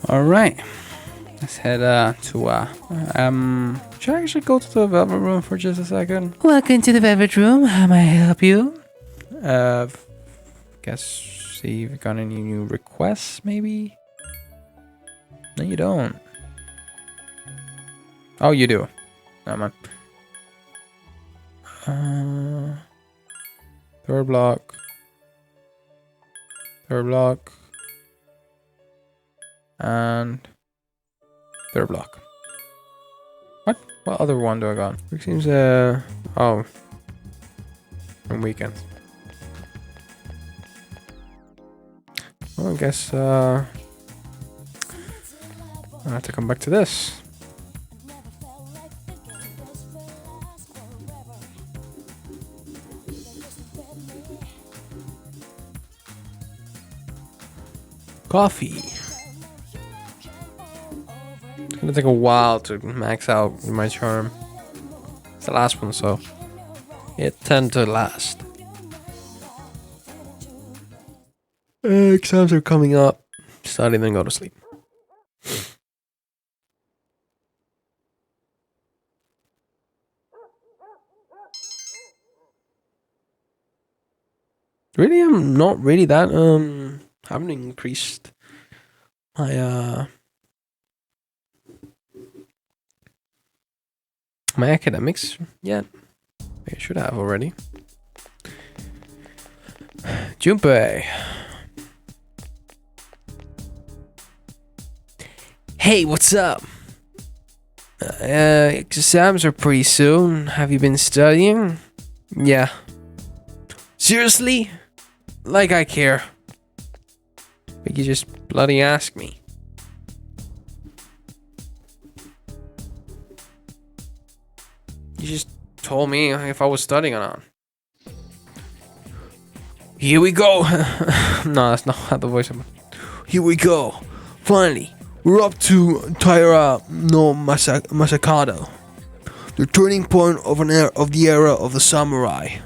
All right. Let's head to should I actually go to the velvet room for just a second? Welcome to the velvet room. How may I help you? Guess see if you got any new requests, maybe? No, you don't. Oh, you do. Never mind. Third block. Third block. And third block. What other one do I got? It seems oh, on weekends. Well, I guess I have to come back to this. Coffee. It's gonna take a while to max out my charm. It's the last one, so it tend to last. Exams are coming up. Study, then go to sleep. Really, I'm not really that haven't increased my my academics yet. I should have already. Junpei. Hey, what's up? Exams are pretty soon. Have you been studying? Yeah. Seriously? Like I care. But you just bloody ask me. You just told me if I was studying or not. Here we go. No, that's not how the voice of. Here we go. Finally, we're up to Taira no Masakado, the turning point of the era of the samurai.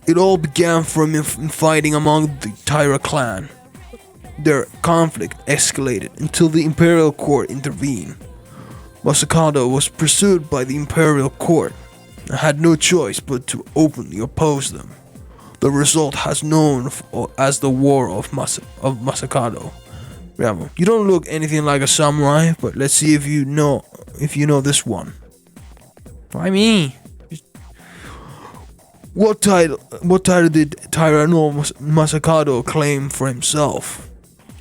It all began from fighting among the Taira clan. Their conflict escalated until the imperial court intervened. Masakado was pursued by the imperial court and had no choice but to openly oppose them. The result has known as the War of Masakado. Ryamu, you don't look anything like a samurai, but let's see if you know this one. Why me? What title did Taira no Masakado claim for himself?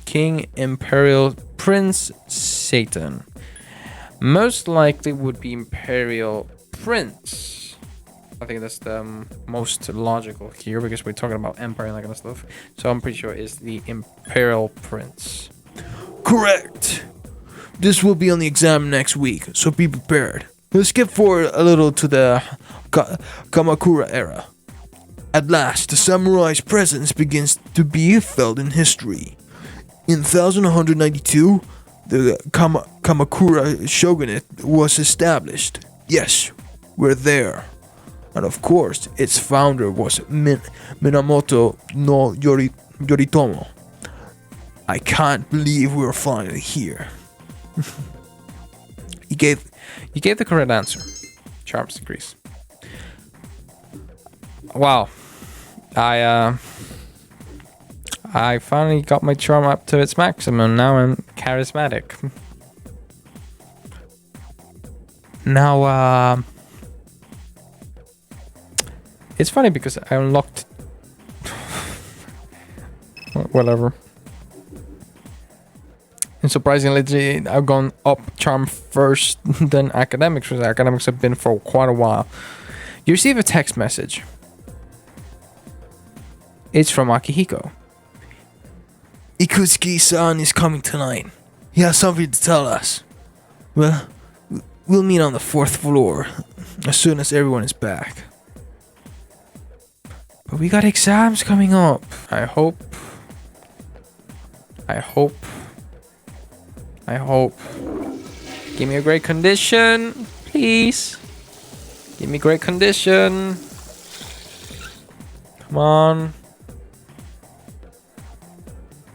King Imperial Prince Satan. Most likely would be Imperial Prince. I think that's the most logical here because we're talking about Empire and that kind of stuff. So I'm pretty sure it's the Imperial Prince. Correct! This will be on the exam next week, so be prepared. We'll skip forward a little to the Kamakura era. At last, the samurai's presence begins to be felt in history. In 1192, the Kamakura shogunate was established. Yes, we're there. And of course, its founder was Minamoto no Yoritomo. I can't believe we're finally here. You gave the correct answer. Charms increase. Wow. I finally got my charm up to its maximum. Now I'm charismatic. Now, it's funny because I unlocked... Whatever. And surprisingly, I've gone up charm first, then academics, because academics have been for quite a while. You receive a text message. It's from Akihiko. Ikusuki-san is coming tonight. He has something to tell us. Well, we'll meet on the 4th floor as soon as everyone is back. But we got exams coming up. I hope. Give me a great condition, please. Give me great condition. Come on.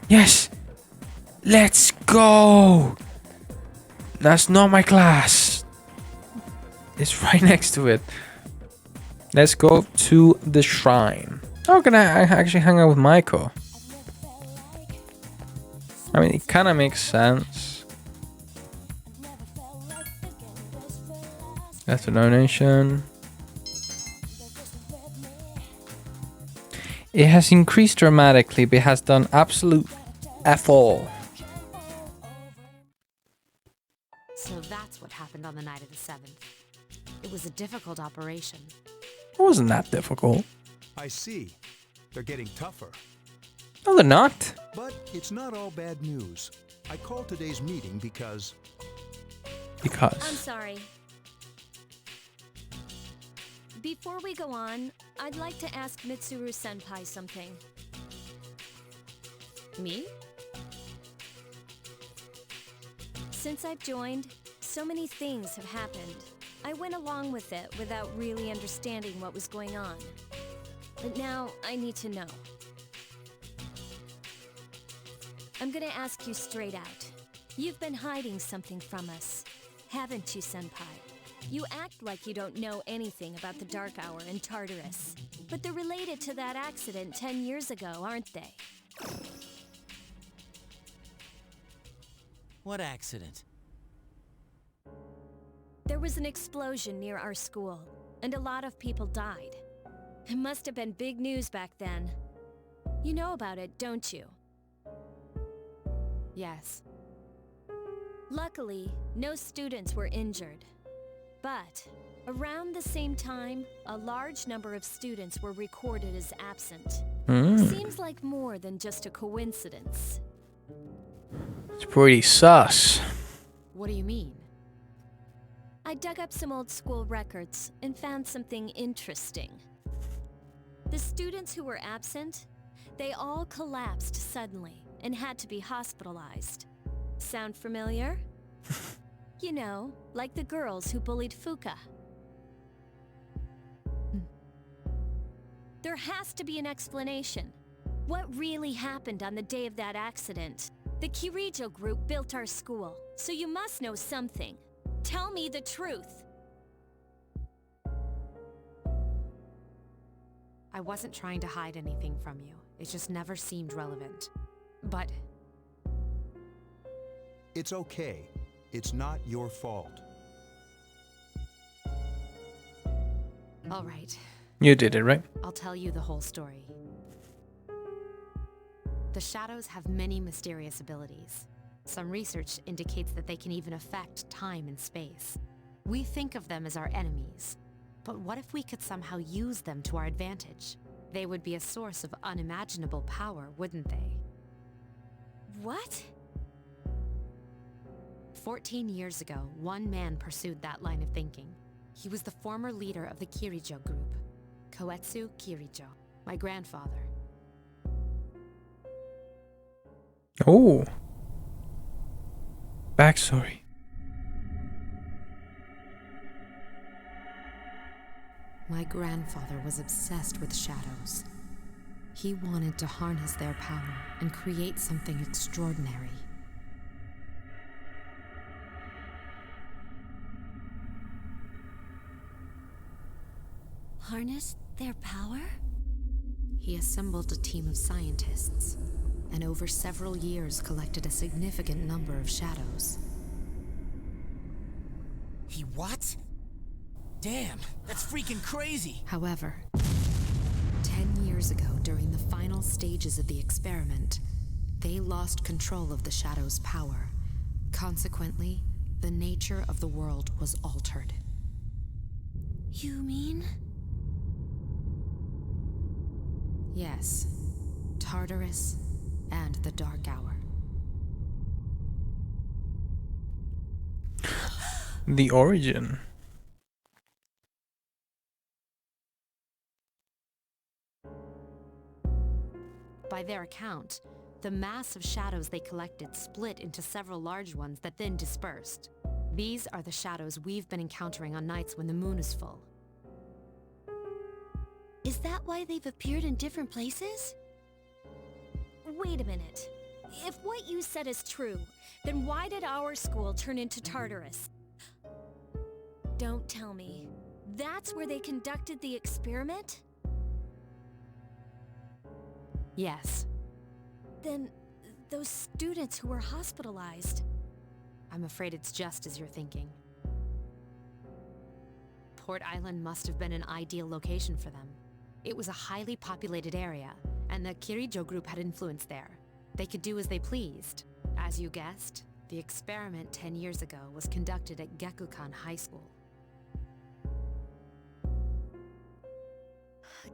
Yes. Let's go! That's not my class. It's right next to it. Let's go to the shrine. How can I actually hang out with Michael? I mean, it kind of makes sense. That's a donation. It has increased dramatically, but it has done absolute F all. So that's what happened on the night of the 7th. It was a difficult operation. It wasn't that difficult. I see. They're getting tougher. No, they're not. But it's not all bad news. I called today's meeting because... I'm sorry. Before we go on, I'd like to ask Mitsuru-senpai something. Me? Since I've joined, so many things have happened. I went along with it without really understanding what was going on. But now I need to know. I'm gonna ask you straight out. You've been hiding something from us, haven't you, senpai? You act like you don't know anything about the Dark Hour and Tartarus. But they're related to that accident 10 years ago, aren't they? What accident? There was an explosion near our school, and a lot of people died. It must have been big news back then. You know about it, don't you? Yes. Luckily, no students were injured. But around the same time, a large number of students were recorded as absent. Seems like more than just a coincidence. It's pretty sus. What do you mean? I dug up some old school records and found something interesting. The students who were absent, they all collapsed suddenly and had to be hospitalized. Sound familiar? You know, like the girls who bullied Fuka. There has to be an explanation. What really happened on the day of that accident? The Kirijo group built our school, so you must know something. Tell me the truth. I wasn't trying to hide anything from you. It just never seemed relevant. But... It's okay. It's not your fault. all right. You did it, right? I'll tell you the whole story. The shadows have many mysterious abilities. Some research indicates that they can even affect time and space. We think of them as our enemies. But what if we could somehow use them to our advantage? They would be a source of unimaginable power, wouldn't they? What? 14 years ago, one man pursued that line of thinking. He was the former leader of the Kirijo group, Koetsu Kirijo, my grandfather. Oh. Backstory. My grandfather was obsessed with shadows. He wanted to harness their power and create something extraordinary. Harness their power? He assembled a team of scientists, and over several years collected a significant number of shadows. He what? Damn, that's freaking crazy! However, 10 years ago, during the final stages of the experiment, they lost control of the shadow's power. Consequently, the nature of the world was altered. You mean? Yes, Tartarus and the Dark Hour. The origin. By their account, the mass of shadows they collected split into several large ones that then dispersed. These are the shadows we've been encountering on nights when the moon is full. Is that why they've appeared in different places? Wait a minute. If what you said is true, then why did our school turn into Tartarus? Don't tell me. That's where they conducted the experiment? Yes. Then those students who were hospitalized. I'm afraid it's just as you're thinking. Port Island must have been an ideal location for them. It was a highly populated area, and the Kirijo group had influence there. They could do as they pleased. As you guessed, the experiment 10 years ago was conducted at Gekukan High School.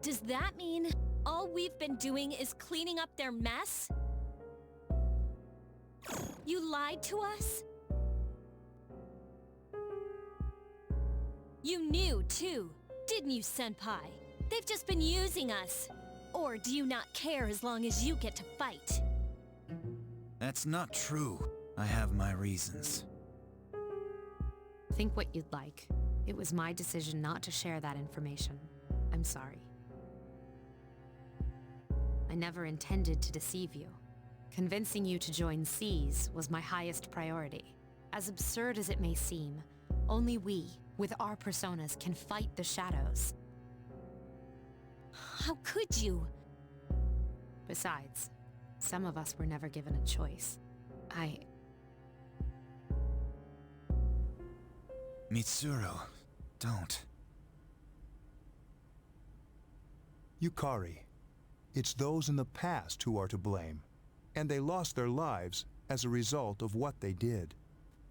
Does that mean all we've been doing is cleaning up their mess? You lied to us? You knew, too, didn't you, Senpai? They've just been using us. Or do you not care as long as you get to fight? That's not true. I have my reasons. Think what you'd like. It was my decision not to share that information. I'm sorry. I never intended to deceive you. Convincing you to join C's was my highest priority. As absurd as it may seem, only we, with our personas, can fight the shadows. How could you? Besides, some of us were never given a choice. Mitsuru, don't. Yukari, it's those in the past who are to blame. And they lost their lives as a result of what they did.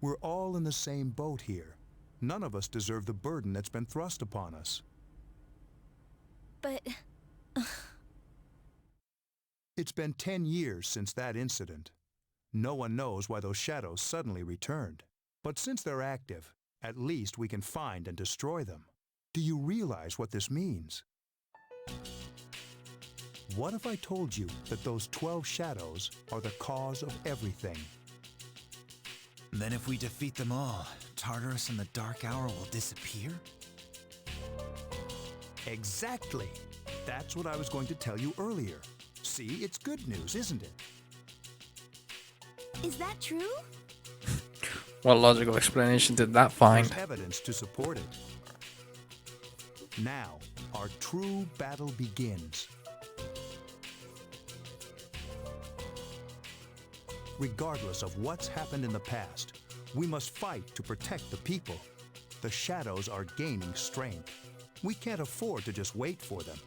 We're all in the same boat here. None of us deserve the burden that's been thrust upon us. But... It's been 10 years since that incident. No one knows why those shadows suddenly returned. But since they're active, at least we can find and destroy them. Do you realize what this means? What if I told you that those 12 shadows are the cause of everything? Then if we defeat them all, Tartarus and the Dark Hour will disappear? Exactly! That's what I was going to tell you earlier. See, it's good news, isn't it? Is that true? What logical explanation did that find? There's evidence to support it. Now, our true battle begins. Regardless of what's happened in the past, we must fight to protect the people. The shadows are gaining strength. We can't afford to just wait for them.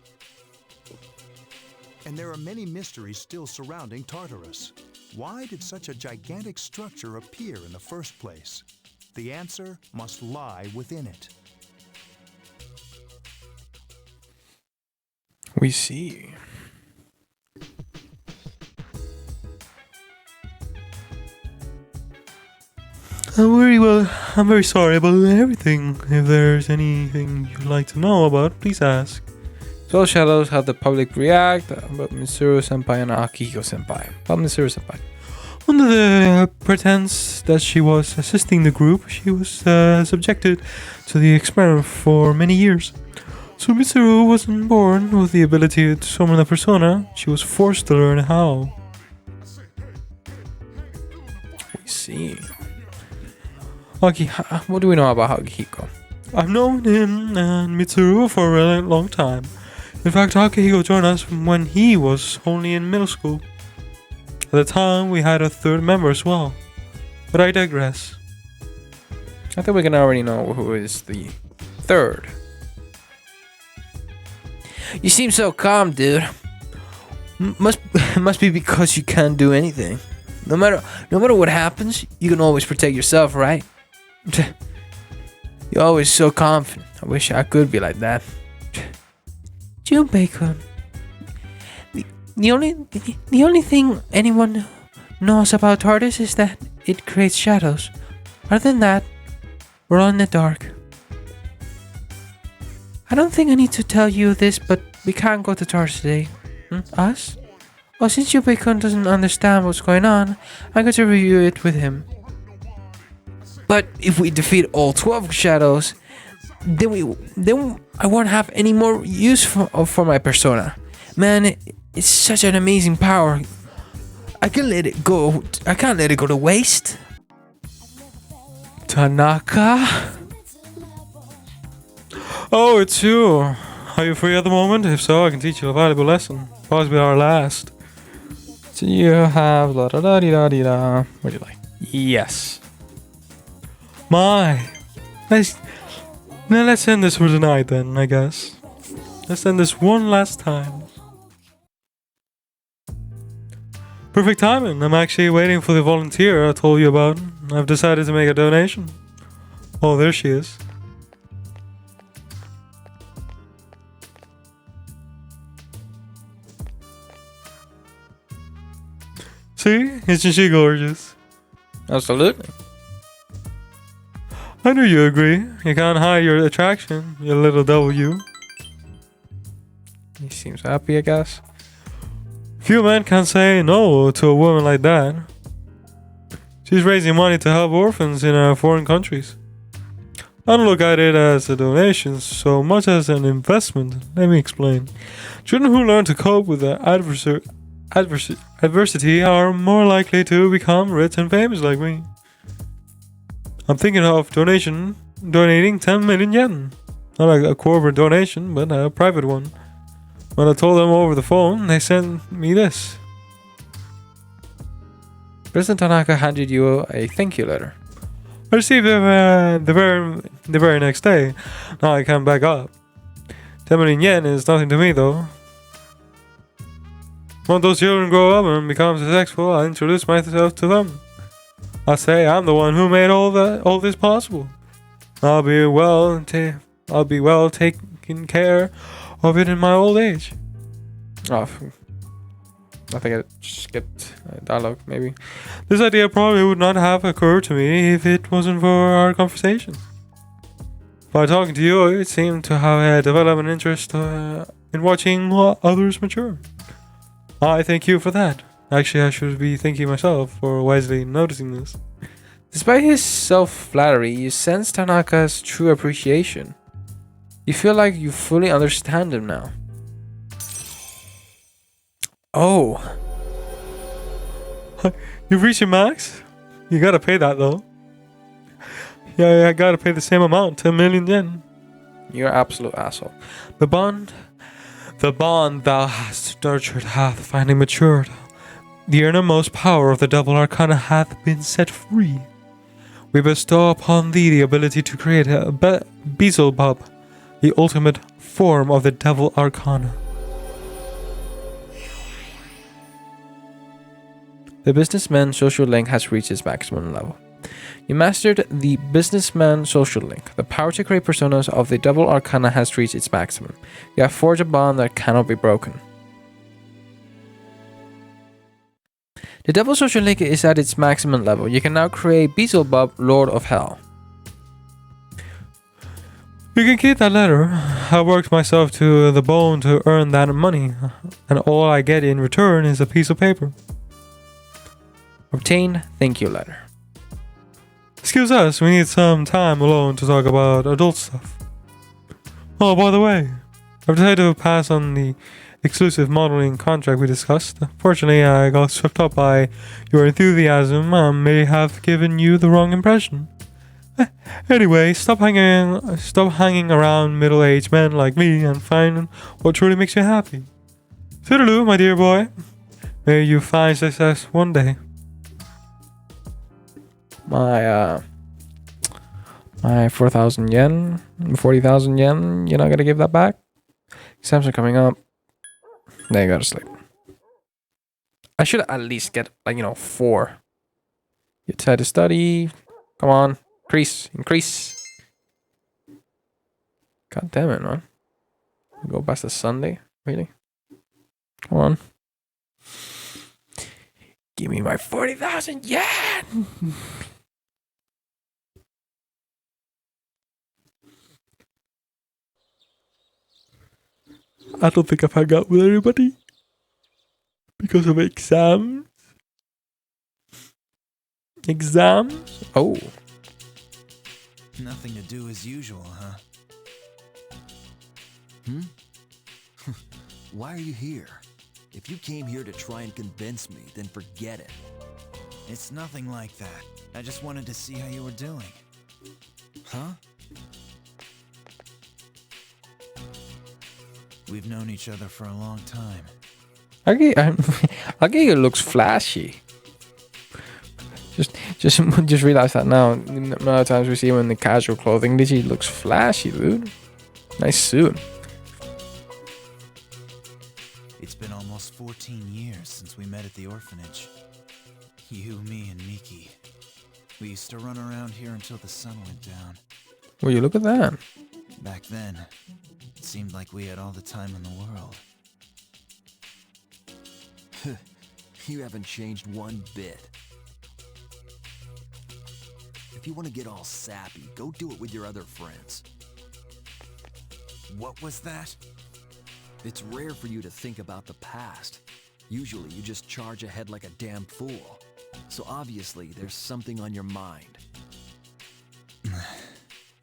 And there are many mysteries still surrounding Tartarus. Why did such a gigantic structure appear in the first place? The answer must lie within it. We see. I'm very sorry about everything. If there's anything you'd like to know about, please ask. So shadows how the public react about Mitsuru Senpai and Akihiko Senpai. About Mitsuru Senpai. Under the pretense that she was assisting the group, she was subjected to the experiment for many years. So Mitsuru wasn't born with the ability to summon a persona, she was forced to learn how. We see. What do we know about Akihiko? I've known him and Mitsuru for a really long time. In fact, Akihiko joined us when he was only in middle school. At the time, we had a third member as well. But I digress. I think we can already know who is the third. You seem so calm, dude. Must be because you can't do anything. No matter what happens, you can always protect yourself, right? You're always so confident. I wish I could be like that. Junpei-kun. The only thing anyone knows about TARDIS is that it creates shadows. Other than that, we're all in the dark. I don't think I need to tell you this, but we can't go to TARDIS today. Us? Well, since Junpei-kun doesn't understand what's going on, I'm going to review it with him. But if we defeat all 12 shadows, then I won't have any more use for my persona. Man, it's such an amazing power. I can let it go. I can't let it go to waste. Tanaka? Oh, it's you. Are you free at the moment? If so, I can teach you a valuable lesson. Possibly our last. Do you have la da da da da da? What do you like? Yes. My. Let's end this for tonight then, I guess. Let's end this one last time. Perfect timing. I'm actually waiting for the volunteer I told you about. I've decided to make a donation. Oh, there she is. See? Isn't she gorgeous? Absolutely. I knew you agree. You can't hide your attraction, you little W. He seems happy, I guess. Few men can say no to a woman like that. She's raising money to help orphans in foreign countries. I don't look at it as a donation so much as an investment. Let me explain. Children who learn to cope with the adversity are more likely to become rich and famous like me. I'm thinking of donating 10 million yen. Not like a corporate donation, but a private one. When I told them over the phone, they sent me this. President Tanaka handed you a thank you letter. I received it the very next day. Now I can't back up. 10 million yen is nothing to me though. When those children grow up and become successful, I introduce myself to them. I say I'm the one who made all this possible. I'll be well taken care of it in my old age. Oh, I think I skipped a dialogue, maybe. This idea probably would not have occurred to me if it wasn't for our conversation. By talking to you, it seemed to have developed an interest in watching others mature. I thank you for that. Actually, I should be thanking myself for wisely noticing this. Despite his self-flattery, you sense Tanaka's true appreciation. You feel like you fully understand him now. Oh. You've reached your max? You gotta pay that though. Yeah, I gotta pay the same amount, 10 million yen. You're an absolute asshole. The bond thou hast nurtured hath finally matured. The innermost power of the double arcana hath been set free. We bestow upon thee the ability to create a Beelzebub, the ultimate form of the devil arcana. The businessman social link has reached its maximum level. You mastered the businessman social link. The power to create personas of the double arcana has reached its maximum. You have forged a bond that cannot be broken. The devil social link is at its maximum level. You can now create Beelzebub, Lord of Hell. You can keep that letter. I worked myself to the bone to earn that money, and all I get in return is a piece of paper. Obtain thank you letter. Excuse us, we need some time alone to talk about adult stuff. Oh, by the way, I've decided to pass on the exclusive modeling contract we discussed. Fortunately, I got swept up by your enthusiasm and may have given you the wrong impression. Anyway, stop hanging around middle-aged men like me and find what truly makes you happy. Toodaloo, my dear boy. May you find success one day. My 4,000 yen, 40,000 yen, you're not gonna give that back? Exams are coming up. Now you gotta sleep. I should at least get, 4. You decide to study. Come on. Increase. God damn it, man. Go past the Sunday? Really? Come on. Give me my 40,000 yen! I don't think I've hung out with anybody because of exams. Oh. Nothing to do as usual, huh? Why are you here? If you came here to try and convince me, then forget it. It's nothing like that. I just wanted to see how you were doing. Huh? We've known each other for a long time. Agege looks flashy. Just realized that now. The amount of times we see him in the casual clothing, he looks flashy, dude. Nice suit. It's been almost 14 years since we met at the orphanage. You, me, and Miki. We used to run around here until the sun went down. Will you look at that? Back then, it seemed like we had all the time in the world. You haven't changed one bit. If you want to get all sappy, go do it with your other friends. What was that? It's rare for you to think about the past. Usually you just charge ahead like a damn fool. So obviously there's something on your mind.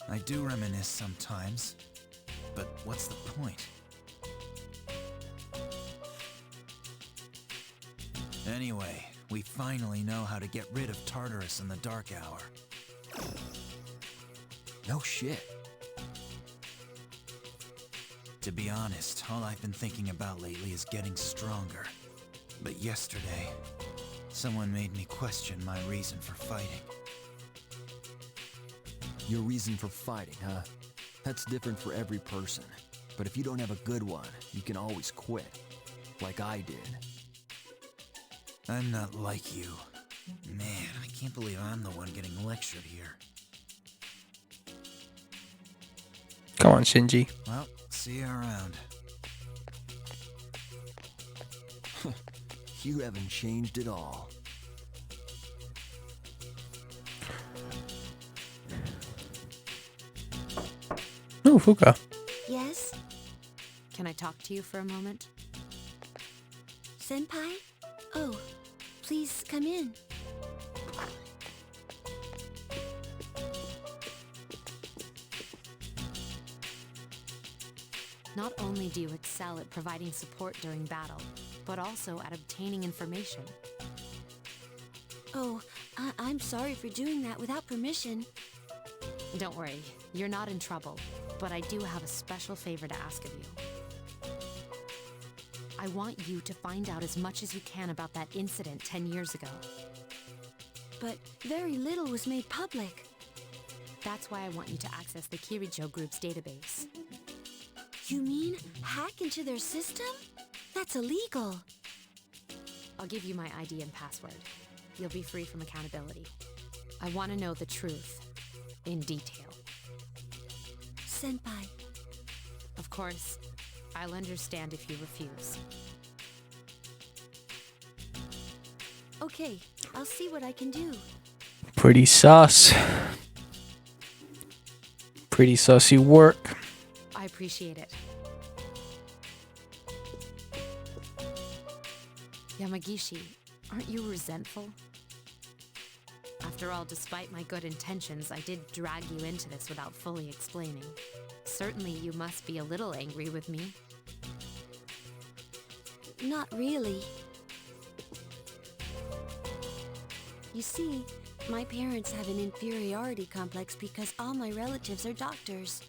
I do reminisce sometimes, but what's the point? Anyway, we finally know how to get rid of Tartarus in the Dark Hour. No shit. To be honest, all I've been thinking about lately is getting stronger. But yesterday, someone made me question my reason for fighting. Your reason for fighting, huh? That's different for every person. But if you don't have a good one, you can always quit. Like I did. I'm not like you. Man, I can't believe I'm the one getting lectured here. Come on, Shinji. Well, see you around. You haven't changed at all. Oh, Fuka. Yes? Can I talk to you for a moment? Senpai? Oh, please come in. Not only do you excel at providing support during battle, but also at obtaining information. Oh, I'm sorry for doing that without permission. Don't worry, you're not in trouble, but I do have a special favor to ask of you. I want you to find out as much as you can about that incident 10 years ago. But very little was made public. That's why I want you to access the Kirijo Group's database. You mean hack into their system? That's illegal. I'll give you my ID and password. You'll be free from accountability. I want to know the truth, in detail. Senpai. Of course, I'll understand if you refuse. Okay, I'll see what I can do. Pretty sus. Pretty sussy work. I appreciate it. Yamagishi, aren't you resentful? After all, despite my good intentions, I did drag you into this without fully explaining. Certainly you must be a little angry with me. Not really. You see, my parents have an inferiority complex because all my relatives are doctors.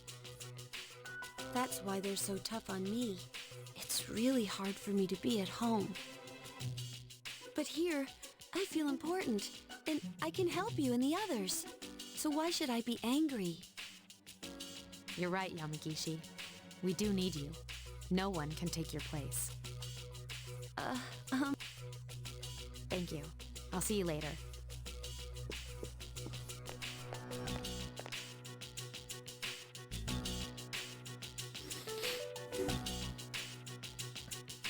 That's why they're so tough on me. It's really hard for me to be at home. But here, I feel important, and I can help you and the others. So why should I be angry? You're right, Yamagishi. We do need you. No one can take your place. Thank you. I'll see you later.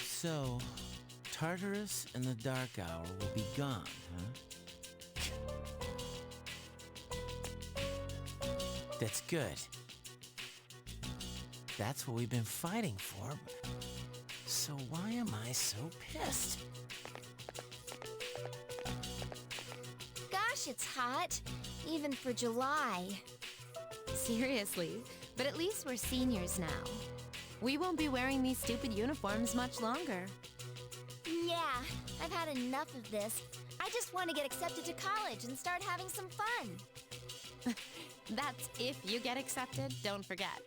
So, Tartarus and the Dark Hour will be gone, huh? That's good. That's what we've been fighting for. So why am I so pissed? Gosh, it's hot. Even for July. Seriously, but at least we're seniors now. We won't be wearing these stupid uniforms much longer. Yeah, I've had enough of this. I just want to get accepted to college and start having some fun. That's if you get accepted, don't forget.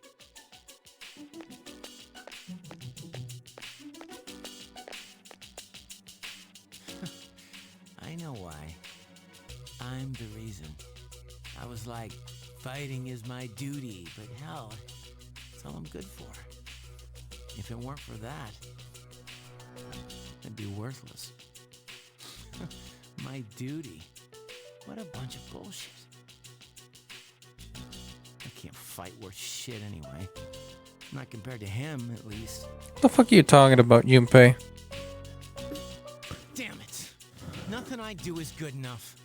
I know why. I'm the reason. I was like, fighting is my duty, but hell, it's all I'm good for. If it weren't for that, I'd be worthless. My duty? What a bunch of bullshit. I can't fight worth shit anyway. Not compared to him, at least. What the fuck are you talking about, Junpei? Damn it! Nothing I do is good enough.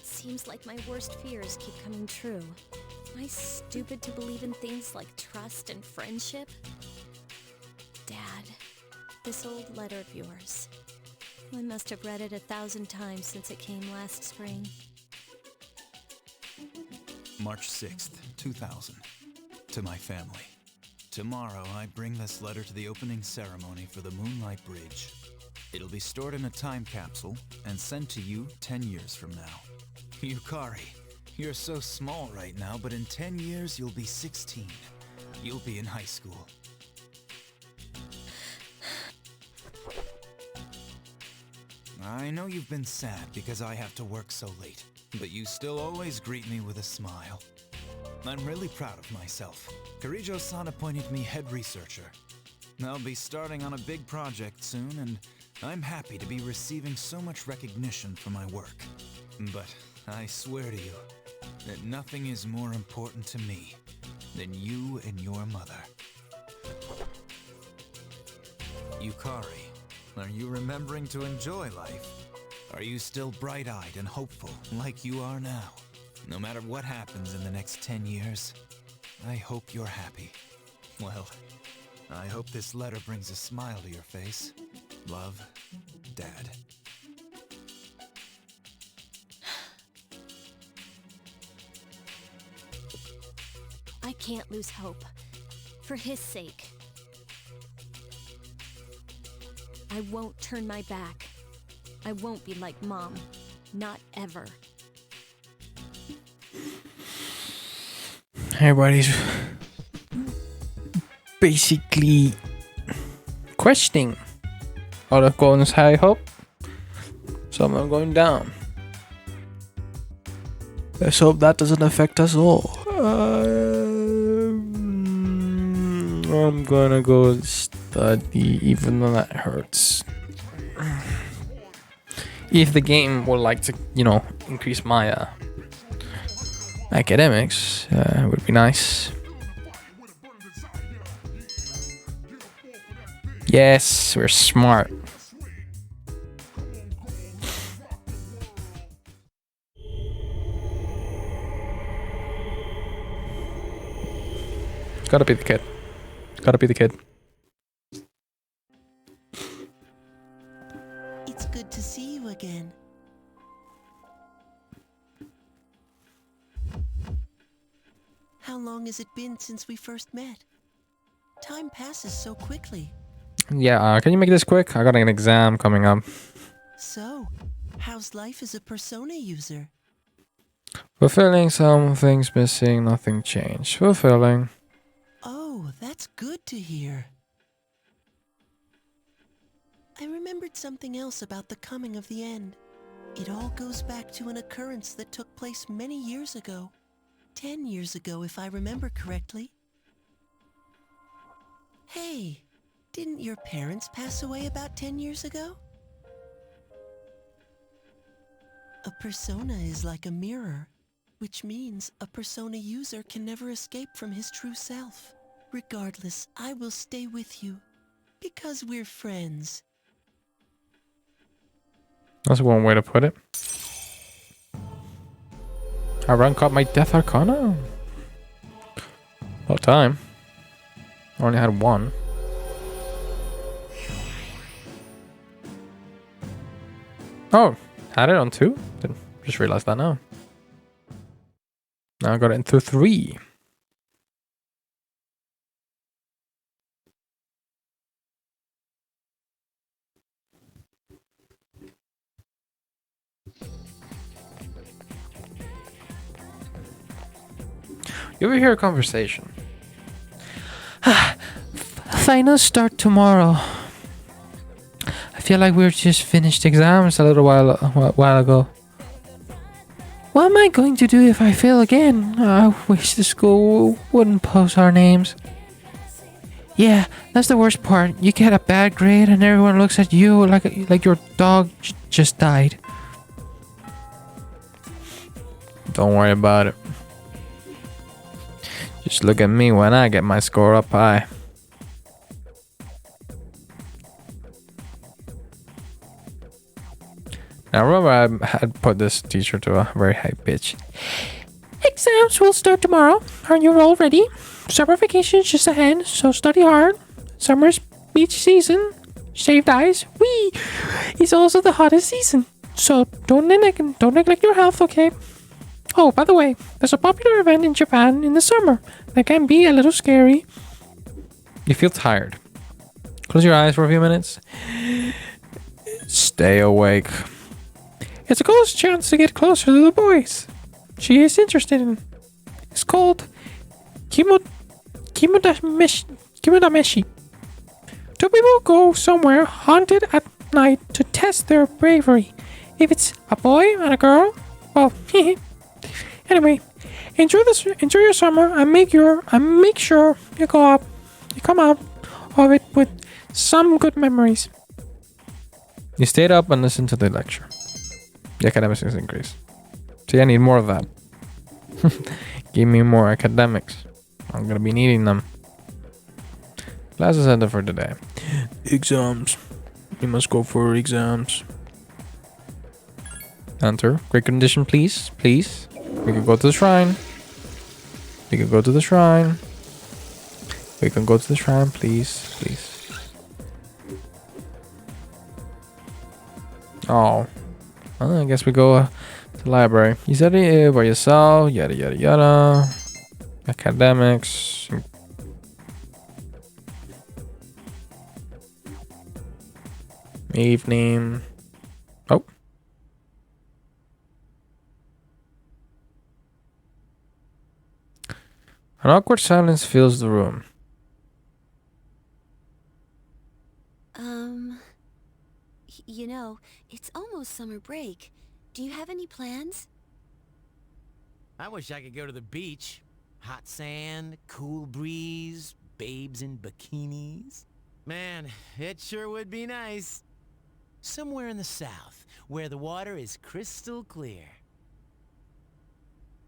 Seems like my worst fears keep coming true. Am I stupid to believe in things like trust and friendship? Dad, this old letter of yours. I must have read it 1,000 times since it came last spring. March 6th, 2000. To my family. Tomorrow, I bring this letter to the opening ceremony for the Moonlight Bridge. It'll be stored in a time capsule and sent to you 10 years from now. Yukari, you're so small right now, but in 10 years, you'll be 16. You'll be in high school. I know you've been sad because I have to work so late, but you still always greet me with a smile. I'm really proud of myself. Kirijo-san appointed me head researcher. I'll be starting on a big project soon, and I'm happy to be receiving so much recognition for my work. But I swear to you that nothing is more important to me than you and your mother. Yukari, are you remembering to enjoy life? Are you still bright-eyed and hopeful like you are now? No matter what happens in the next 10 years, I hope you're happy. Well, I hope this letter brings a smile to your face. Love, Dad. I can't lose hope. For his sake. I won't turn my back. I won't be like Mom. Not ever. Everybody's basically questioning all of Golden's high hope. Some are going down. Let's hope that doesn't affect us all. I'm gonna go study, even though that hurts. If the game would like to, increase my academics, it would be nice. Yes, we're smart. Gotta be the kid. Gotta be the kid. It's good to see you again. How long has it been since we first met? Time passes so quickly. Yeah, can you make this quick? I got an exam coming up. So, how's life as a Persona user? Fulfilling, some things missing, nothing changed. Fulfilling. Oh, that's good to hear. I remembered something else about the coming of the end. It all goes back to an occurrence that took place many years ago. 10 years ago, if I remember correctly. Hey, didn't your parents pass away about 10 years ago? A persona is like a mirror, which means a persona user can never escape from his true self. Regardless, I will stay with you, because we're friends. That's one way to put it. I rank up my Death Arcana. About time. I only had one. Oh, Had it on 2? Didn't just realized that now. Now I got it into 3. You ever hear a conversation? Finals start tomorrow. I feel like we just finished exams a little while ago. What am I going to do if I fail again? I wish the school wouldn't post our names. Yeah, that's the worst part. You get a bad grade and everyone looks at you like your dog just died. Don't worry about it. Just look at me when I get my score up high. Now remember, I had put this teacher to a very high pitch. Exams will start tomorrow. Are you all ready? Summer vacation is just ahead, so study hard. Summer's beach season. Shaved ice. Wee! It's also the hottest season. So don't neglect your health, okay? Oh, by the way, there's a popular event in Japan in the summer that can be a little scary. You feel tired. Close your eyes for a few minutes. Stay awake. It's a close chance to get closer to the boys she is interested in. It's called Kimodameshi. Two people go somewhere haunted at night to test their bravery. If it's a boy and a girl, well, anyway, enjoy your summer and make sure you come out of it with some good memories. You stayed up and listened to the lecture. The academics is increased. See, I need more of that. Give me more academics. I'm gonna be needing them. Classes ended for today. Exams. You must go for exams. Enter. Great condition, please. Please. We can go to the shrine. We can go to the shrine. We can go to the shrine, please. Please. Oh. Well, I guess we go to the library. You study by yourself, yada yada yada. Academics. Evening. Oh. An awkward silence fills the room. You know, it's almost summer break. Do you have any plans? I wish I could go to the beach. Hot sand, cool breeze, babes in bikinis. Man, it sure would be nice. Somewhere in the south, where the water is crystal clear.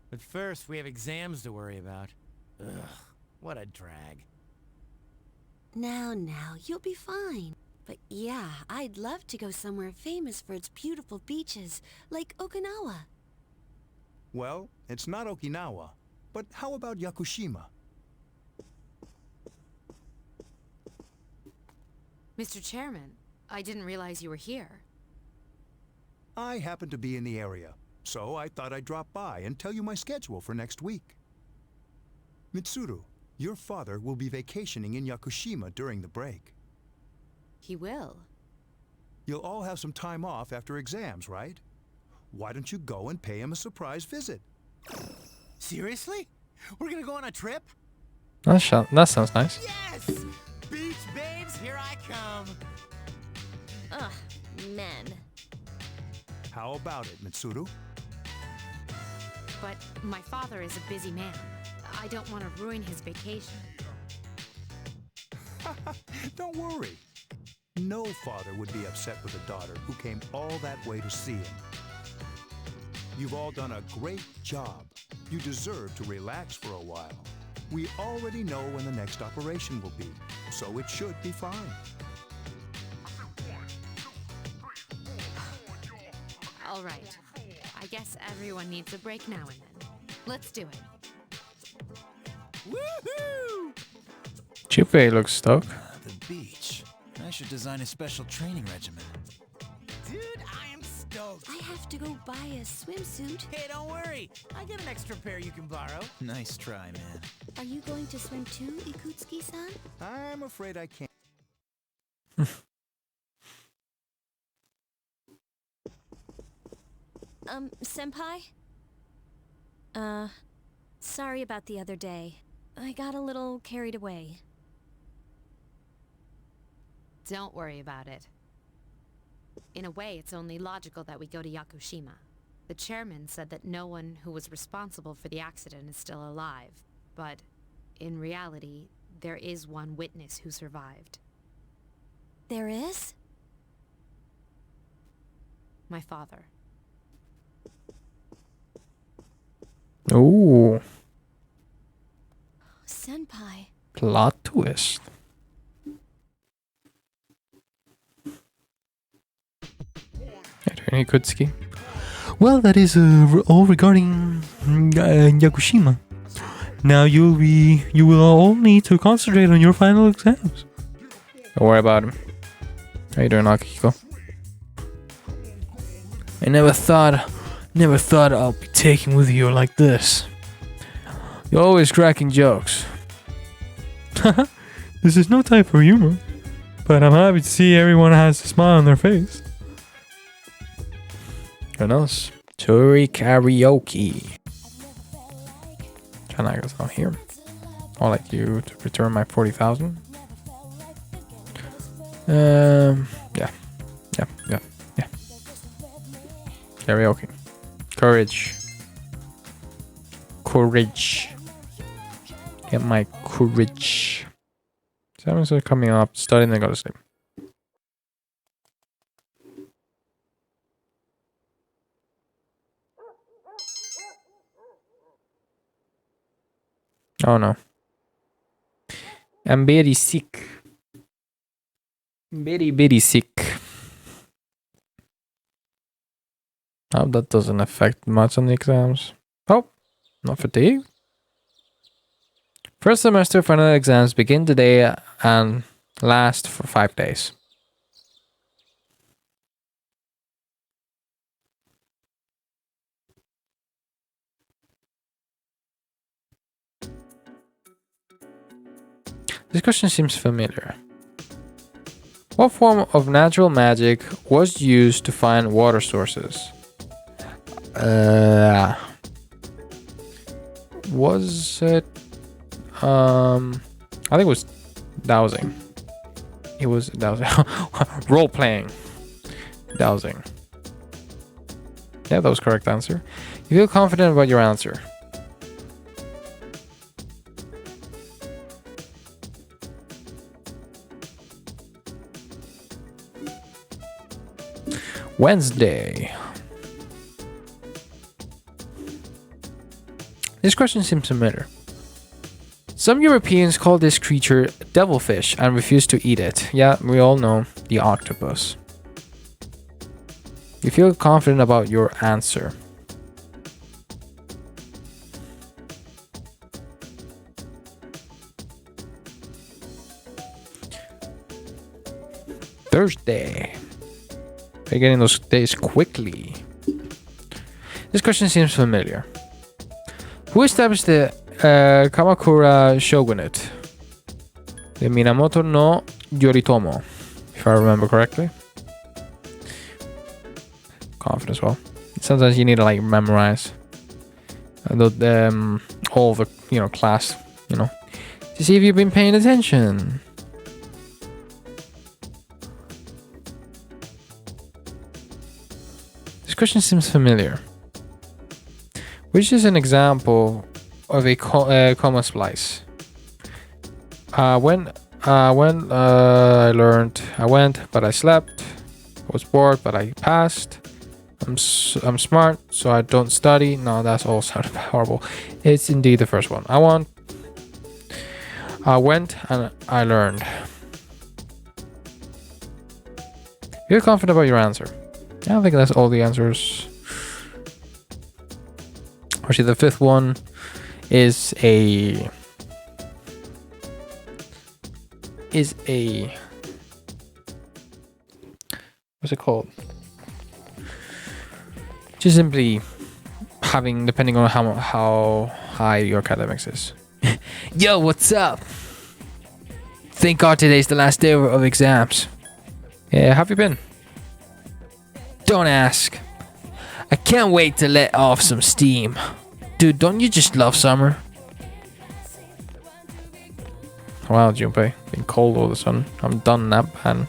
But first, we have exams to worry about. Ugh, what a drag. Now, you'll be fine. But yeah, I'd love to go somewhere famous for its beautiful beaches, like Okinawa. Well, it's not Okinawa, but how about Yakushima? Mr. Chairman, I didn't realize you were here. I happen to be in the area, so I thought I'd drop by and tell you my schedule for next week. Mitsuru, your father will be vacationing in Yakushima during the break. He will. You'll all have some time off after exams, right? Why don't you go and pay him a surprise visit? Seriously? We're gonna go on a trip? That sounds nice. Yes! Beach babes, here I come! Ugh, men. How about it, Mitsuru? But my father is a busy man. I don't want to ruin his vacation. Don't worry. No father would be upset with a daughter who came all that way to see him. You've all done a great job. You deserve to relax for a while. We already know when the next operation will be, so it should be fine. All right. I guess everyone needs a break now and then. Let's do it. Woohoo! Chupe looks stoked. The beach. I should design a special training regimen. Dude, I am stoked. I have to go buy a swimsuit. Hey, don't worry. I got an extra pair you can borrow. Nice try, man. Are you going to swim too, Ikutsuki-san? I'm afraid I can't. Senpai? Sorry about the other day. I got a little carried away. Don't worry about it. In a way, it's only logical that we go to Yakushima. The chairman said that no one who was responsible for the accident is still alive. But, in reality, there is one witness who survived. There is? My father. Ooh, Senpai. plot twist. Hey, Kutsuki. Well, that is all regarding Yakushima. Now you will all need to concentrate on your final exams. Don't worry about him. How you doing, Akihiko? I never thought I'll be taken with you like this. You're always cracking jokes. This is no time for humor, but I'm happy to see everyone has a smile on their face. What else? Tori karaoke. Tanaka's not here. I'd like you to return my 40,000. Yeah. Karaoke. Courage. Get my courage. 7's are coming up. Study and then go to sleep. Oh no. I'm very sick. Very sick. Oh, that doesn't affect much on the exams. Oh, not fatigue. First semester final exams begin today and last for 5 days. This question seems familiar. What form of natural magic was used to find water sources? Was it I think it was dowsing. It was dowsing. Role playing. Dowsing. Yeah, that was correct answer. You feel confident about your answer. Wednesday. This question seems familiar. Some Europeans call this creature devilfish and refuse to eat it. Yeah, we all know the octopus. You feel confident about your answer. Thursday. You're getting those days quickly. This question seems familiar. Who established the Kamakura shogunate? The Minamoto no Yoritomo, if I remember correctly. Confidence, well. Sometimes you need to like memorize all the class, to see if you've been paying attention. This question seems familiar. Which is an example of a comma splice? I went, but I slept. I was bored, but I passed. I'm smart, so I don't study. No, that's all sounded horrible. It's indeed the first one. I went and I learned. You're confident about your answer. I don't think that's all the answers. Actually, the fifth one is a what's it called? Just simply having, depending on how high your academics is. Yo, what's up? Thank God today's the last day of exams. Yeah, have you been? Don't ask. I can't wait to let off some steam. Dude, don't you just love summer? Wow, Junpei. Been cold all of a sudden. I'm done that ban.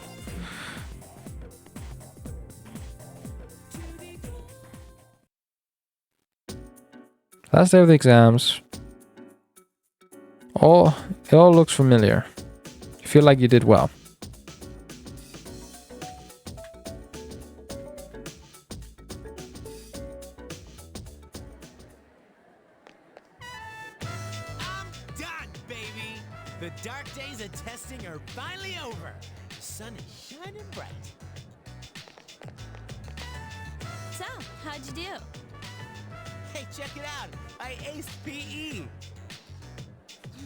Last day of the exams. It all looks familiar. You feel like you did well. I'm done, baby! The dark days of testing are finally over. The sun is shining bright. So, how'd you do? Hey, check it out! I aced PE!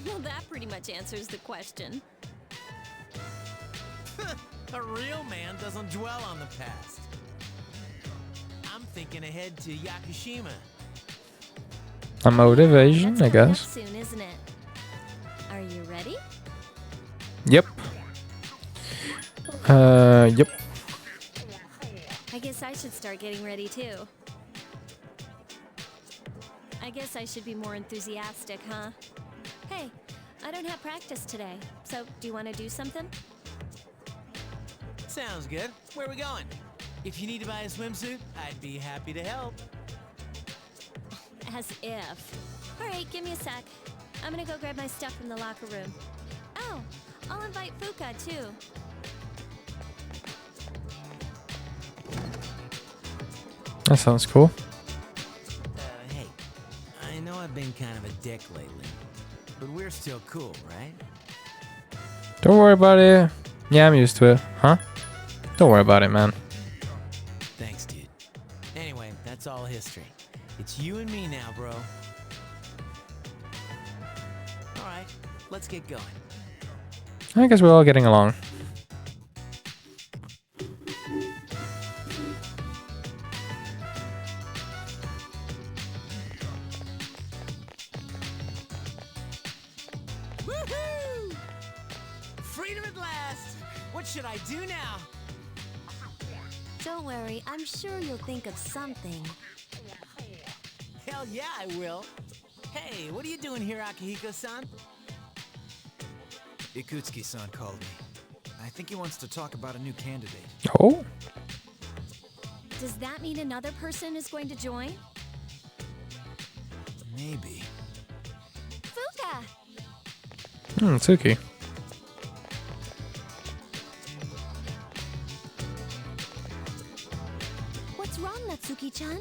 Well, that pretty much answers the question. A real man doesn't dwell on the past. I'm thinking ahead to Yakushima. A motivation, I That's coming up guess. soon, isn't it? Are you ready? Yep. Yep. I guess I should start getting ready too. I guess I should be more enthusiastic, huh? Hey, I don't have practice today, so do you want to do something? Sounds good. Where are we going? If you need to buy a swimsuit, I'd be happy to help. As if. Alright, give me a sec. I'm gonna go grab my stuff from the locker room. Oh, I'll invite Fuka too. That sounds cool. Hey, I know I've been kind of a dick lately, but we're still cool, right? Don't worry about it. Yeah, I'm used to it. Huh? Don't worry about it, man. Thanks, dude. Anyway, that's all history. It's you and me now, bro. Alright, let's get going. I guess we're all getting along. Woohoo! Freedom at last! What should I do now? Don't worry, I'm sure you'll think of something. Hell yeah, I will. Hey, what are you doing here, Akihiko-san? Ikutsuki-san called me. I think he wants to talk about a new candidate. Oh? Does that mean another person is going to join? Maybe. Fuka! Tsuki. What's wrong, Natsuki-chan?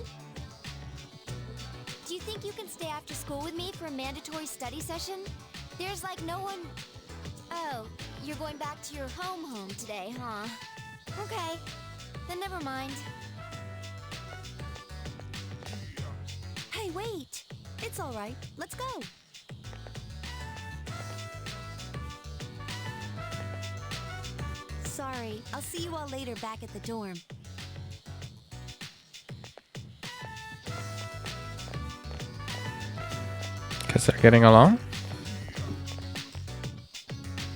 Do you think you can stay after school with me for a mandatory study session? There's like no one... Oh, you're going back to your home today, huh? Okay, then never mind. Hey, wait! It's alright. Let's go. Sorry, I'll see you all later back at the dorm. Guess they're getting along.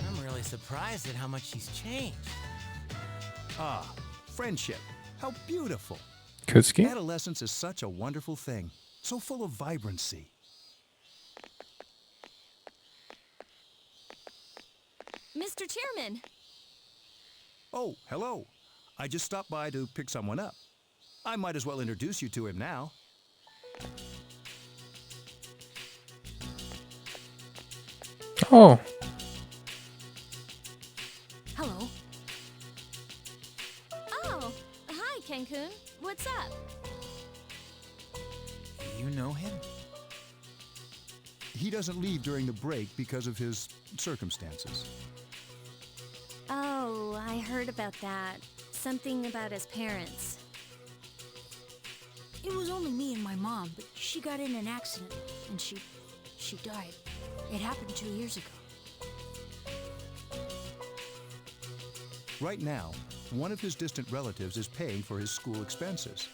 I'm really surprised at how much she's changed. Ah, friendship. How beautiful. Kutsuki. Adolescence is such a wonderful thing. So full of vibrancy. Mr. Chairman! Oh, hello. I just stopped by to pick someone up. I might as well introduce you to him now. Oh. Hello. Oh, hi, Cancun. What's up? You know him? He doesn't leave during the break because of his circumstances. Oh, I heard about that. Something about his parents. It was only me and my mom, but she got in an accident, and she died. It happened 2 years ago. Right now, one of his distant relatives is paying for his school expenses.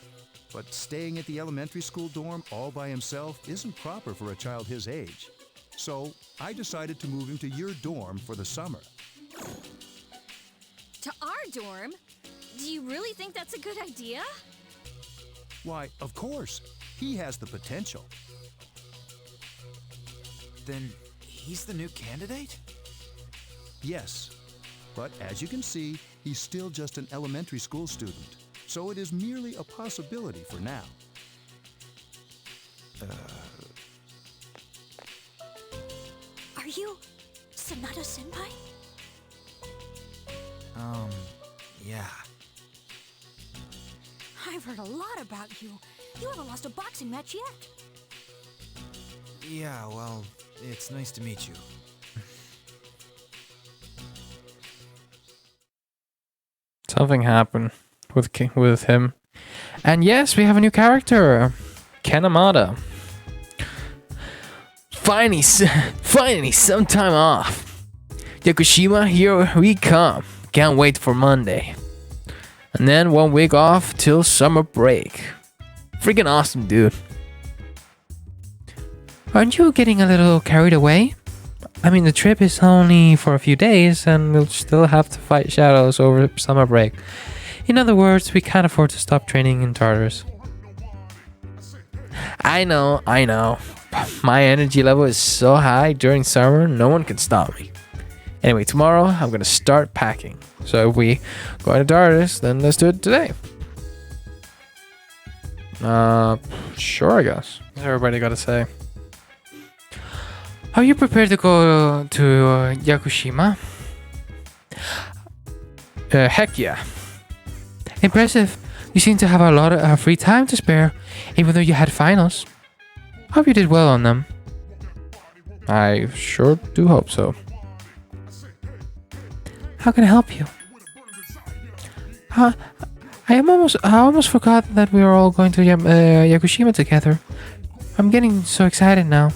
but staying at the elementary school dorm all by himself isn't proper for a child his age. So I decided to move him to your dorm for the summer. To our dorm? Do you really think that's a good idea? Why, of course. He has the potential. Then he's the new candidate? Yes. But as you can see, he's still just an elementary school student. So it is merely a possibility for now. Are you Sanada-senpai? Yeah. I've heard a lot about you. You haven't lost a boxing match yet. Yeah, well, it's nice to meet you. Something happened with him. And yes, we have a new character. Ken Amada. Finally some time off. Yakushima, here we come. Can't wait for Monday. And then 1 week off till summer break. Freaking awesome, dude. Aren't you getting a little carried away? I mean, the trip is only for a few days and we'll still have to fight shadows over summer break. In other words, we can't afford to stop training in Tartarus. I know. My energy level is so high during summer, no one can stop me. Anyway, tomorrow I'm gonna start packing. So if we go to Tartarus, then let's do it today. Sure, I guess. What's everybody gotta say? Are you prepared to go to Yakushima? Heck yeah. Impressive. You seem to have a lot of free time to spare, even though you had finals. Hope you did well on them. I sure do hope so. How can I help you? I almost forgot that we were all going to Yakushima together. I'm getting so excited now.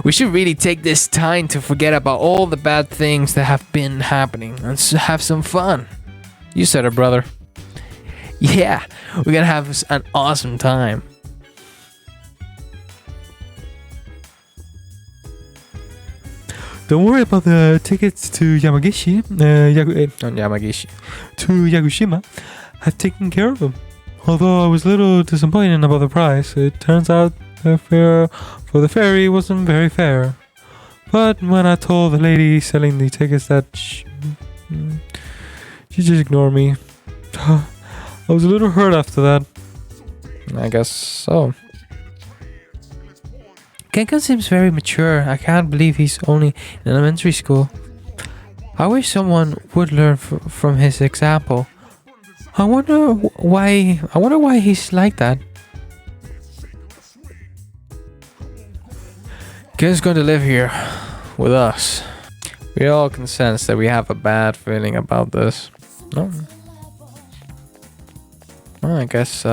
We should really take this time to forget about all the bad things that have been happening and have some fun. You said it, brother. Yeah, we're gonna have an awesome time. Don't worry about the tickets to Yamagishi. To Yakushima. I've taken care of them. Although I was a little disappointed about the price, it turns out the fare for the ferry wasn't very fair. But when I told the lady selling the tickets that she just ignored me. I was a little hurt after that. I guess so. Kenkan seems very mature. I can't believe he's only in elementary school. I wish someone would learn from his example. I wonder why he's like that. Ken's going to live here with us. We all can sense that we have a bad feeling about this. No. Well, I guess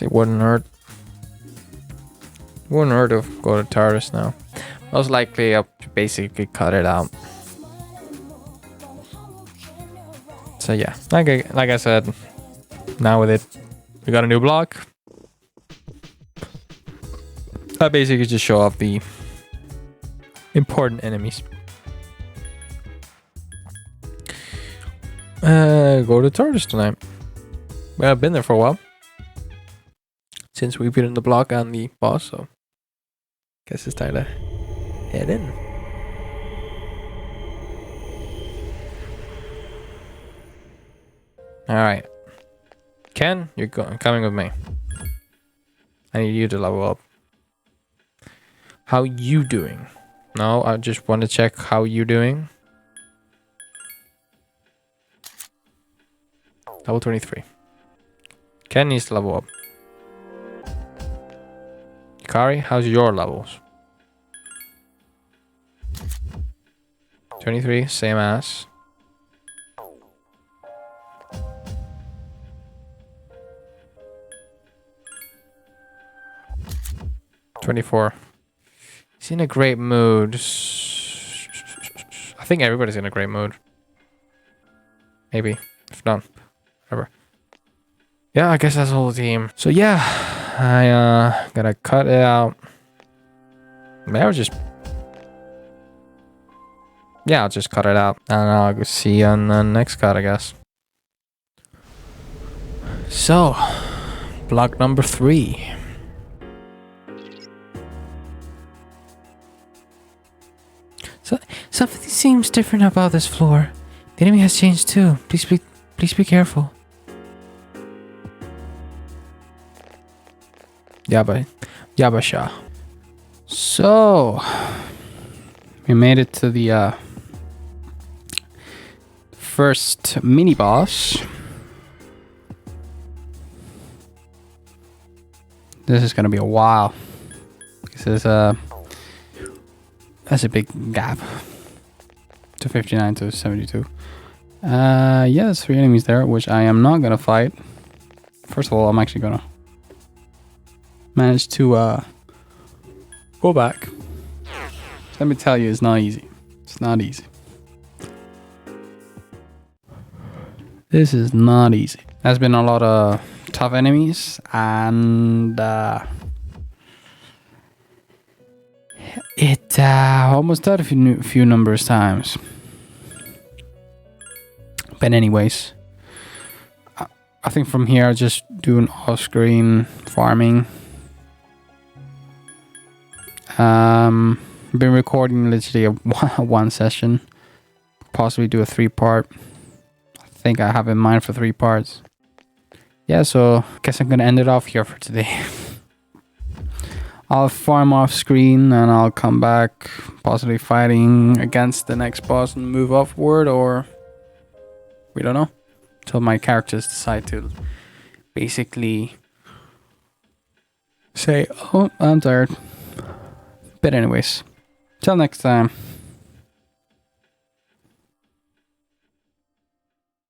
it wouldn't hurt. Wouldn't hurt to go to Tartarus now. Most likely I'll basically cut it out. So yeah, like I said, now with it, we got a new block. I basically just show off the important enemies. Go to Tartarus tonight. Well, I've been there for a while. Since we've been in the block and the boss, so guess it's time to head in. Alright. Ken, you're coming with me. I need you to level up. How you doing? No, I just want to check how you doing. Level 23. Ken needs to level up. Kari, how's your levels? 23, same as. 24. He's in a great mood. think everybody's in a great mood. Maybe. If not, whatever. Yeah, I guess that's the whole team. So yeah, I gotta cut it out. Maybe I'll just... Yeah, I'll just cut it out. And I'll go see you on the next cut, I guess. So, block number 3. So, something seems different about this floor. The enemy has changed too. Please be careful. Yabasha. So, we made it to the first mini boss. This is gonna be a while. This is that's a big gap. To 59 to 72. Yeah, there's 3 enemies there, which I am not gonna fight. First of all, I'm actually gonna manage to go back. Let me tell you, it's not easy. It's not easy. This is not easy. There's been a lot of tough enemies, and it almost died a few numbers times. But anyways, I think from here I'll just do an off-screen farming. Been recording literally a one session, possibly do a 3-part. I think I have in mind for 3 parts. Yeah, so guess I'm gonna end it off here for today. I'll farm off screen and I'll come back, possibly fighting against the next boss and move upward, or we don't know, until my characters decide to basically say, oh, I'm tired. But anyways, till next time.